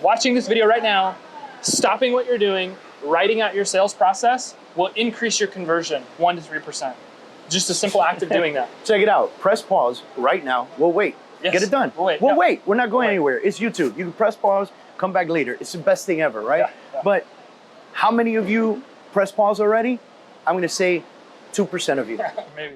watching this video right now, stopping what you're doing, writing out your sales process will increase your conversion 1 to 3%. Just a simple act of doing that. Check it out. Press pause right now. We'll wait. Yes. Get it done. We'll wait. We'll wait. We're not going anywhere. It's YouTube. You can press pause, come back later. It's the best thing ever, right? Yeah. But how many of you press pause already? I'm going to say 2% of you. Maybe.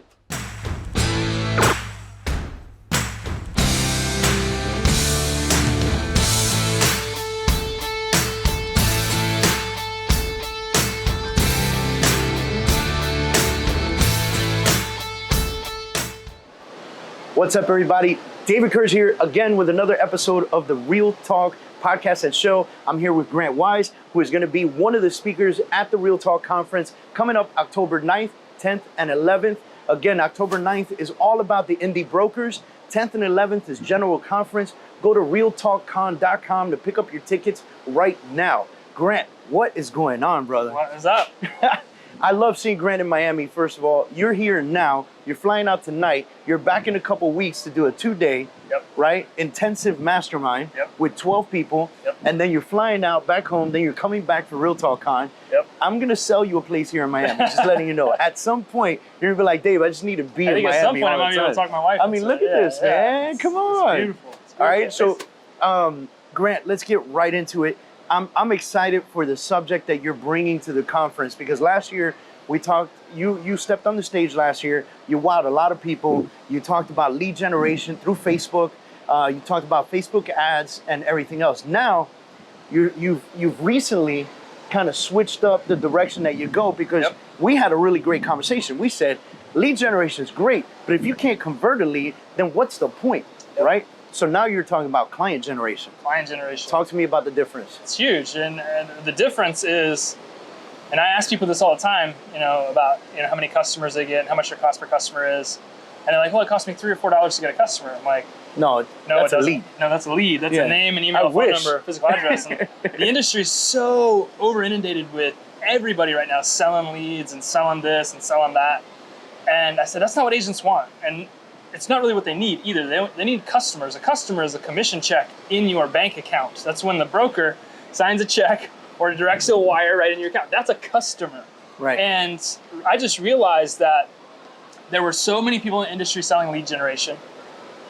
What's up, everybody? David Kurz here again with another episode of the Real Talk podcast and show. I'm here with Grant Wise, who is going to be one of the speakers at the Real Talk conference coming up October 9th, 10th, and 11th. Again, October 9th is all about the indie brokers. 10th and 11th is general conference. Go to realtalkcon.com to pick up your tickets right now. Grant, what is going on, brother? What is up? I love seeing Grant in Miami, first of all. You're here now. You're flying out tonight. You're back in a couple weeks to do a 2-day, right, intensive mastermind with 12 people. And then you're flying out back home. Then you're coming back for Real Talk Con. I'm going to sell you a place here in Miami, just letting you know. At some point, you're going to be like, Dave, I just need to be in Miami. At some point, I might be able to talk to my wife. I mean, look at this, man. Come on. It's beautiful. All right, so Grant, let's get right into it. I'm excited for the subject that you're bringing to the conference because last year we talked, you stepped on the stage last year, you wowed a lot of people, you talked about lead generation through Facebook, you talked about Facebook ads and everything else. Now, you've recently kind of switched up the direction that you go because we had a really great conversation. We said, lead generation is great, but if you can't convert a lead, then what's the point, right? So now you're talking about client generation. Client generation. Talk to me about the difference. It's huge, and the difference is, and I ask people this all the time, about how many customers they get and how much their cost per customer is, and they're like, well, it cost me $3 or $4 to get a customer. I'm like, no, that's a lead. No, that's a lead. That's a name, an email, phone number, physical address. And the industry is so over inundated with everybody right now selling leads and selling this and selling that, and I said that's not what agents want, and it's not really what they need either. They need customers. A customer is a commission check in your bank account. That's when the broker signs a check or directs a wire right in your account. That's a customer. Right. And I just realized that there were so many people in the industry selling lead generation,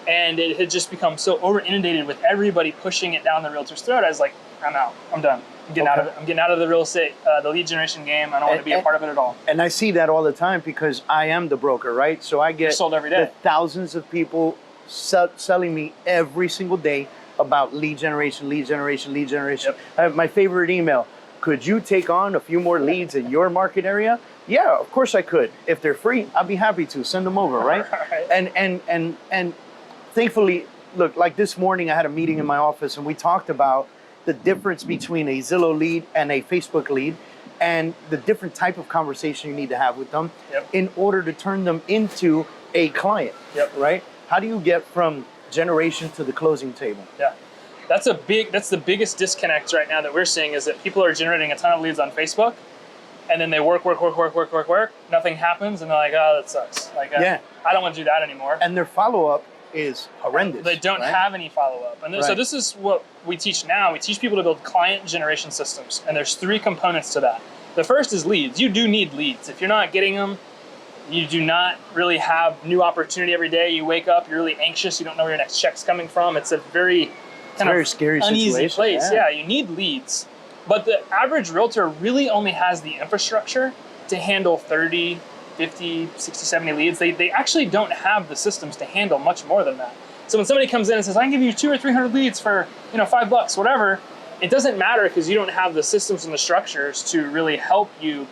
and it had just become so over inundated with everybody pushing it down the realtor's throat. I was like, I'm out. I'm done. I'm getting out of it. I'm getting out of the real estate, the lead generation game. I don't want to be a part of it at all. And I see that all the time because I am the broker, right? So I get sold every day. Thousands of people selling me every single day about lead generation, lead generation, lead generation. I have my favorite email. Could you take on a few more leads in your market area? Yeah, of course I could. If they're free, I'd be happy to send them over, right? And thankfully, look, like this morning I had a meeting in my office and we talked about the difference between a Zillow lead and a Facebook lead and the different type of conversation you need to have with them in order to turn them into a client, right? How do you get from generation to the closing table? Yeah, that's the biggest disconnect right now that we're seeing is that people are generating a ton of leads on Facebook and then they work, nothing happens and they're like, oh, that sucks. Like, I don't want to do that anymore. And their follow-up is horrendous. They don't have any follow-up. And so this is what we teach now. We teach people to build client generation systems. And there's 3 components to that. The first is leads. You do need leads. If you're not getting them, you do not really have new opportunity every day. You wake up, you're really anxious. You don't know where your next check's coming from. It's a very scary uneasy situation. place. Yeah, you need leads. But the average realtor really only has the infrastructure to handle 30, 50, 60, 70 leads. They actually don't have the systems to handle much more than that. So when somebody comes in and says, I can give you 200 or 300 leads for $5, whatever, it doesn't matter because you don't have the systems and the structures to really help you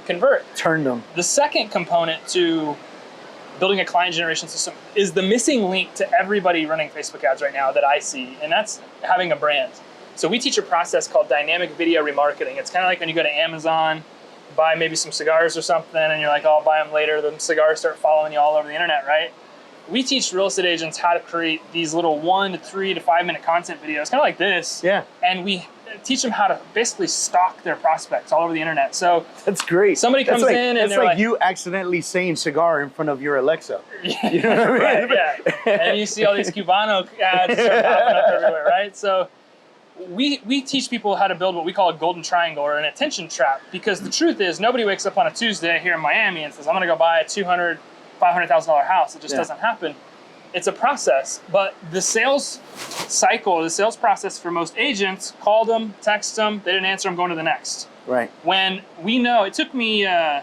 convert. Turn them. The second component to building a client generation system is the missing link to everybody running Facebook ads right now that I see, and that's having a brand. So we teach a process called dynamic video remarketing. It's kind of like when you go to Amazon, buy maybe some cigars or something, and you're like, oh, I'll buy them later. The cigars start following you all over the internet, right? We teach real estate agents how to create these little 1 to 3 to 5 minute content videos, kind of like this. Yeah. And we teach them how to basically stalk their prospects all over the internet. So that's great. Somebody comes in and it's they're like you accidentally saying cigar in front of your Alexa. Yeah, you know what I mean? Right, yeah. And you see all these Cubano ads start popping up everywhere, right? So we teach people how to build what we call a golden triangle or an attention trap, because the truth is nobody wakes up on a Tuesday here in Miami and says, I'm going to go buy a $200,000, $500,000 house. It just doesn't happen. It's a process, but the sales cycle, the sales process for most agents, called them, text them, they didn't answer, I'm going to the next. Right. When we know, it took me, I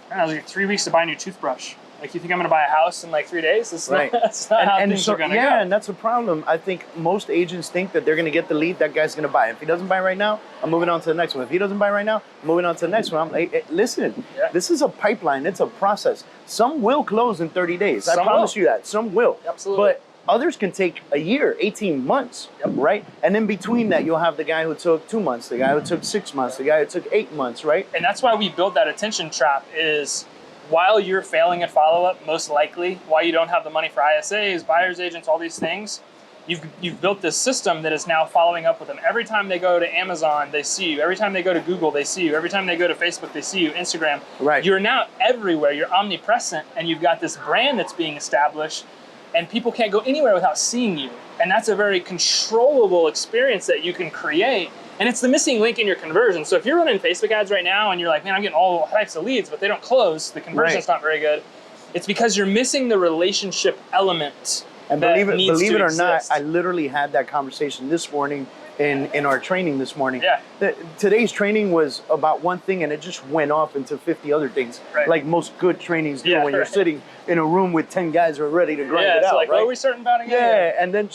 don't know, like 3 weeks to buy a new toothbrush. Like, you think I'm going to buy a house in like 3 days? That's not, that's not how things are going to go. Yeah, and that's a problem. I think most agents think that they're going to get the lead, that guy's going to buy. If he doesn't buy right now, I'm moving on to the next one. If he doesn't buy right now, I'm moving on to the next one. I'm like, hey, listen, this is a pipeline. It's a process. Some will close in 30 days. I promise you that. Some will. Absolutely. But others can take a year, 18 months, right? And in between that, you'll have the guy who took 2 months, the guy who took 6 months, the guy who took 8 months, right? And that's why we build that attention trap is, while you're failing at follow-up, most likely, while you don't have the money for ISAs, buyer's agents, all these things, you've built this system that is now following up with them. Every time they go to Amazon, they see you. Every time they go to Google, they see you. Every time they go to Facebook, they see you. Instagram. Right. You're now everywhere. You're omnipresent, and you've got this brand that's being established, and people can't go anywhere without seeing you. And that's a very controllable experience that you can create. And it's the missing link in your conversion. So if you're running Facebook ads right now and you're like, man, I'm getting all types of leads, but they don't close, the conversion's not very good, it's because you're missing the relationship element. And believe it or not, I literally had that conversation this morning in our training this morning. Yeah. Today's training was about one thing, and it just went off into 50 other things, like most good trainings do when you're sitting in a room with 10 guys who are ready to grind it out. Like, right? are we starting about again? Yeah, and then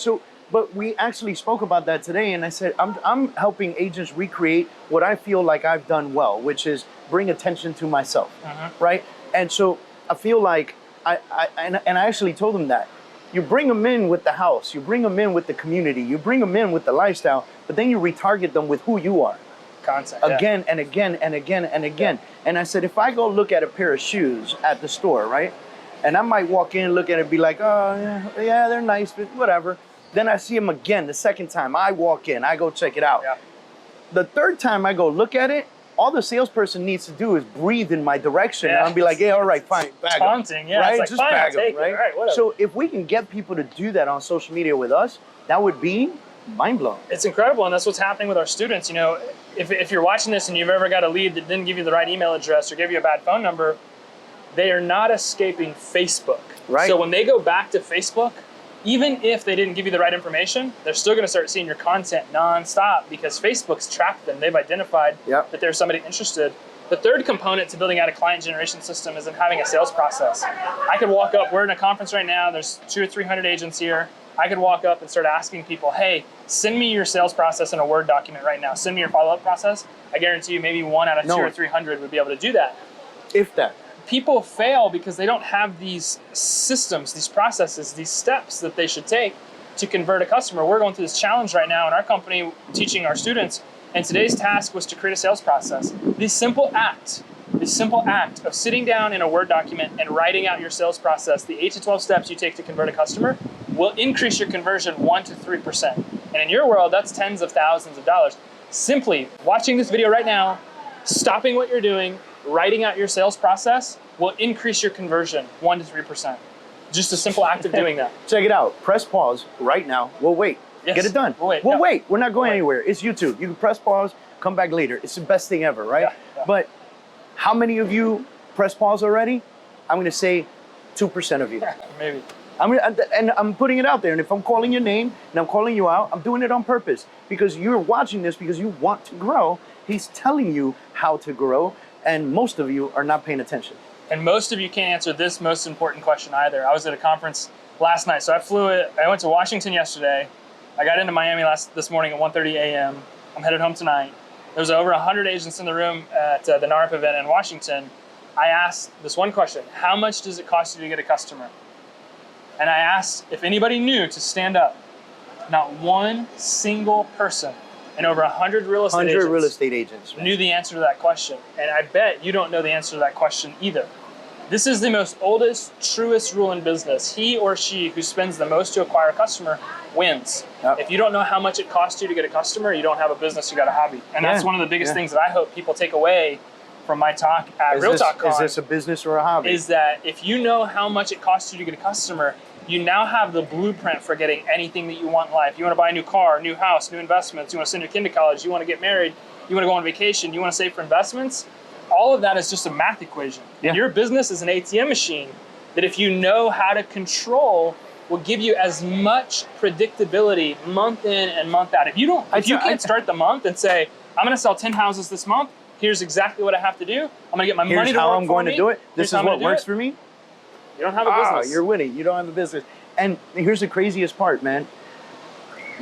but we actually spoke about that today, and I said, I'm helping agents recreate what I feel like I've done well, which is bring attention to myself, right? And so I feel like, I actually told them that. You bring them in with the house, you bring them in with the community, you bring them in with the lifestyle, but then you retarget them with who you are. Concept. Again and again and again and again. And I said, if I go look at a pair of shoes at the store, right? And I might walk in, look at it, and be like, oh, yeah, they're nice, but whatever. Then I see them again the second time. I walk in, I go check it out. Yeah. The third time I go look at it, all the salesperson needs to do is breathe in my direction. And I'll be like, yeah, all right, fine, bag taunting, them. Right? It's like, just fine, bag them, take right? it. All right, whatever. So if we can get people to do that on social media with us, that would be mind-blowing. It's incredible, and that's what's happening with our students. You know, if you're watching this and you've ever got a lead that didn't give you the right email address or gave you a bad phone number, they are not escaping Facebook. Right. So when they go back to Facebook, even if they didn't give you the right information, they're still going to start seeing your content nonstop because Facebook's tracked them. They've identified that there's somebody interested. The third component to building out a client generation system is in having a sales process. I could walk up, we're in a conference right now, there's 200 or 300 agents here. I could walk up and start asking people, hey, send me your sales process in a Word document right now. Send me your follow-up process. I guarantee you maybe 1 out of 2 or 300 would be able to do that. If that. People fail because they don't have these systems, these processes, these steps that they should take to convert a customer. We're going through this challenge right now in our company, teaching our students, and today's task was to create a sales process. This simple act of sitting down in a Word document and writing out your sales process, the 8 to 12 steps you take to convert a customer, will increase your conversion 1 to 3%. And in your world, that's tens of thousands of dollars. Simply watching this video right now, stopping what you're doing, writing out your sales process will increase your conversion 1 to 3%. Just a simple act of doing that. Check it out. Press pause right now. We'll wait. Yes. Get it done. We'll wait. We're not going anywhere. It's YouTube. You can press pause, come back later. It's the best thing ever, right? Yeah. But how many of you press pause already? I'm going to say 2% of you. Maybe. I'm putting it out there. And if I'm calling your name and I'm calling you out, I'm doing it on purpose because you're watching this because you want to grow. He's telling you how to grow. And most of you are not paying attention. And most of you can't answer this most important question either. I was at a conference last night. So I went to Washington yesterday. I got into Miami this morning at 1:30 a.m. I'm headed home tonight. There's over 100 agents in the room at the NARP event in Washington. I asked this one question: how much does it cost you to get a customer? And I asked if anybody knew to stand up. Not one single person and over 100 real estate agents knew the answer to that question. And I bet you don't know the answer to that question either. This is the most oldest, truest rule in business. He or she who spends the most to acquire a customer wins. Yep. If you don't know how much it costs you to get a customer, you don't have a business, you got a hobby. And that's one of the biggest things that I hope people take away from my talk at Real Talk Con. Is this a business or a hobby? Is that if you know how much it costs you to get a customer, you now have the blueprint for getting anything that you want in life. You want to buy a new car, new house, new investments. You want to send your kid to college. You want to get married. You want to go on vacation. You want to save for investments. All of that is just a math equation. Yeah. And your business is an ATM machine that if you know how to control will give you as much predictability month in and month out. If you can't start the month and say, I'm going to sell 10 houses this month, here's exactly what I have to do. I'm going to get my money to work for me. Here's how I'm going to do it. This is what works for me. You don't have a business. You're winning. You don't have a business. And here's the craziest part, man.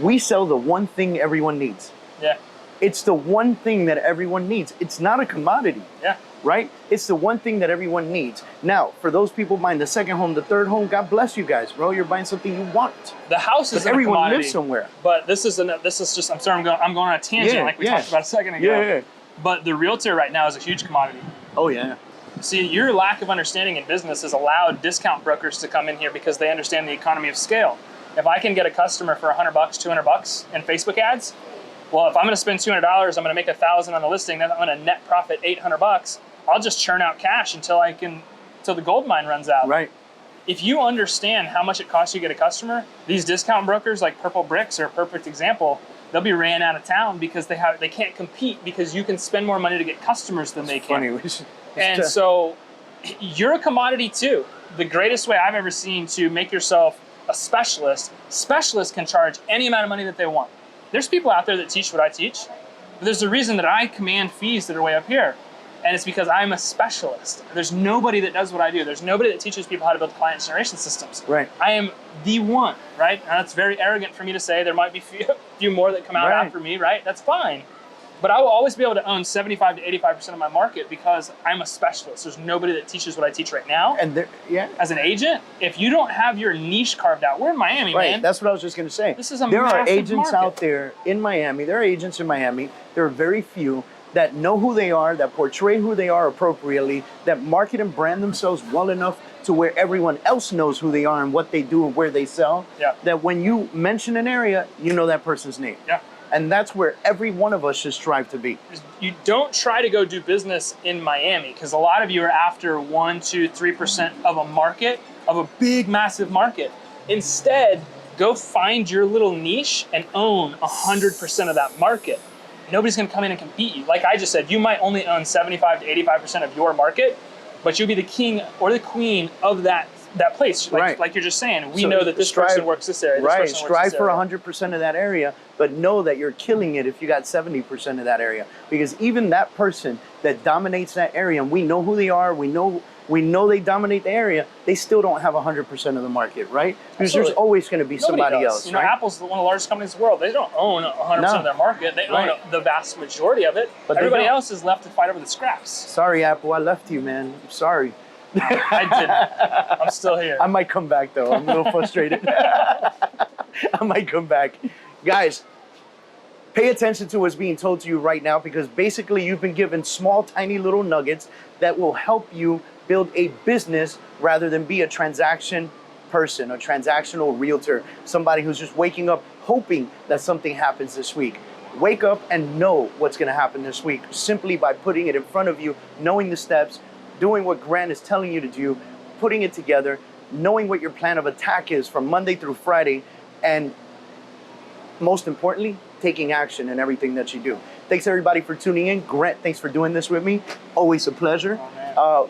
We sell the one thing everyone needs. Yeah. It's the one thing that everyone needs. It's not a commodity. Yeah. Right? It's the one thing that everyone needs. Now, for those people buying the second home, the third home, God bless you guys, bro. You're buying something you want. The house is everyone a commodity, lives somewhere. But this is just. I'm sorry. I'm going on a tangent like we talked about a second ago. Yeah. But the realtor right now is a huge commodity. Oh yeah. See, your lack of understanding in business has allowed discount brokers to come in here because they understand the economy of scale. If I can get a customer for $100, $200 in Facebook ads, well, if I'm going to spend $200, I'm going to make $1,000 on the listing. Then I'm going to net profit $800. I'll just churn out cash until the gold mine runs out. Right. If you understand how much it costs you to get a customer, these discount brokers like Purple Bricks are a perfect example. They'll be ran out of town because they can't compete because you can spend more money to get customers than they can. And so you're a commodity too. The greatest way I've ever seen to make yourself a specialist, specialists can charge any amount of money that they want. There's people out there that teach what I teach, but there's a reason that I command fees that are way up here. And it's because I'm a specialist. There's nobody that does what I do. There's nobody that teaches people how to build client generation systems. Right. I am the one, right? And that's very arrogant for me to say. There might be a few more that come out after me, right? That's fine. But I will always be able to own 75 to 85% of my market because I'm a specialist. There's nobody that teaches what I teach right now. And as an agent, if you don't have your niche carved out, we're in Miami, man. That's what I was just going to say. This is a There are massive agents market out there in Miami. There are agents in Miami. There are very few that know who they are, that portray who they are appropriately, that market and brand themselves well enough to where everyone else knows who they are and what they do and where they sell. Yeah. That when you mention an area, you know that person's name. Yeah. And that's where every one of us should strive to be. You don't try to go do business in Miami because a lot of you are after 1, 2, 3% of a market, of a big, massive market. Instead, go find your little niche and own 100% of that market. Nobody's going to come in and compete you. Like I just said, you might only own 75 to 85% of your market, but you'll be the king or the queen of that place. Like you're just saying, we know that this person works this area. This person strive for 100% of that area, but know that you're killing it if you got 70% of that area. Because even that person that dominates that area, and we know who they are, we know they dominate the area, they still don't have 100% of the market, right? Because there's always going to be somebody else. You know, Apple's one of the largest companies in the world. They don't own 100% of their market. They own the vast majority of it. But everybody else is left to fight over the scraps. Sorry, Apple, I left you, man. I'm sorry. I didn't. I'm still here. I might come back, though. I'm a little frustrated. I might come back. Guys, pay attention to what's being told to you right now, because basically you've been given small, tiny little nuggets that will help you build a business rather than be a transaction person, a transactional realtor, somebody who's just waking up hoping that something happens this week. Wake up and know what's going to happen this week simply by putting it in front of you, knowing the steps, doing what Grant is telling you to do, putting it together, knowing what your plan of attack is from Monday through Friday, and most importantly, taking action in everything that you do. Thanks everybody for tuning in. Grant, thanks for doing this with me. Always a pleasure.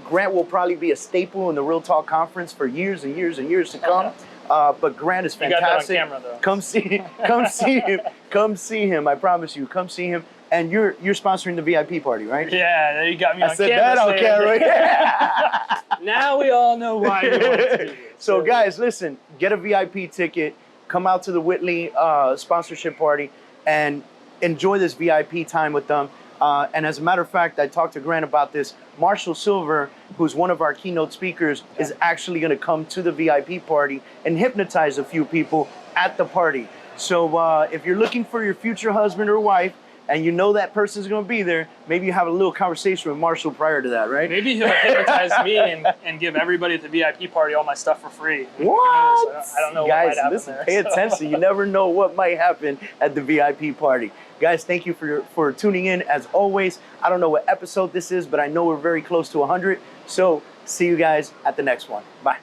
Grant will probably be a staple in the Real Talk Conference for years and years and years to come. But Grant is fantastic. You got that on camera, though. Come see him. Come see him. I promise you. Come see him. And you're sponsoring the VIP party, right? Yeah, you got me on camera. I said that on camera. Now we all know why you want to do this. So guys, listen, get a VIP ticket, come out to the Whitley sponsorship party, and enjoy this VIP time with them. And as a matter of fact, I talked to Grant about this. Marshall Silver, who's one of our keynote speakers, is actually going to come to the VIP party and hypnotize a few people at the party. So if you're looking for your future husband or wife, and you know that person's going to be there, maybe you have a little conversation with Marshall prior to that, right? Maybe he'll hypnotize me and give everybody at the VIP party all my stuff for free. What? I don't know Guys, what might happen listen, there. pay attention. You never know what might happen at the VIP party. Guys, thank you for tuning in. As always, I don't know what episode this is, but I know we're very close to 100. So see you guys at the next one. Bye.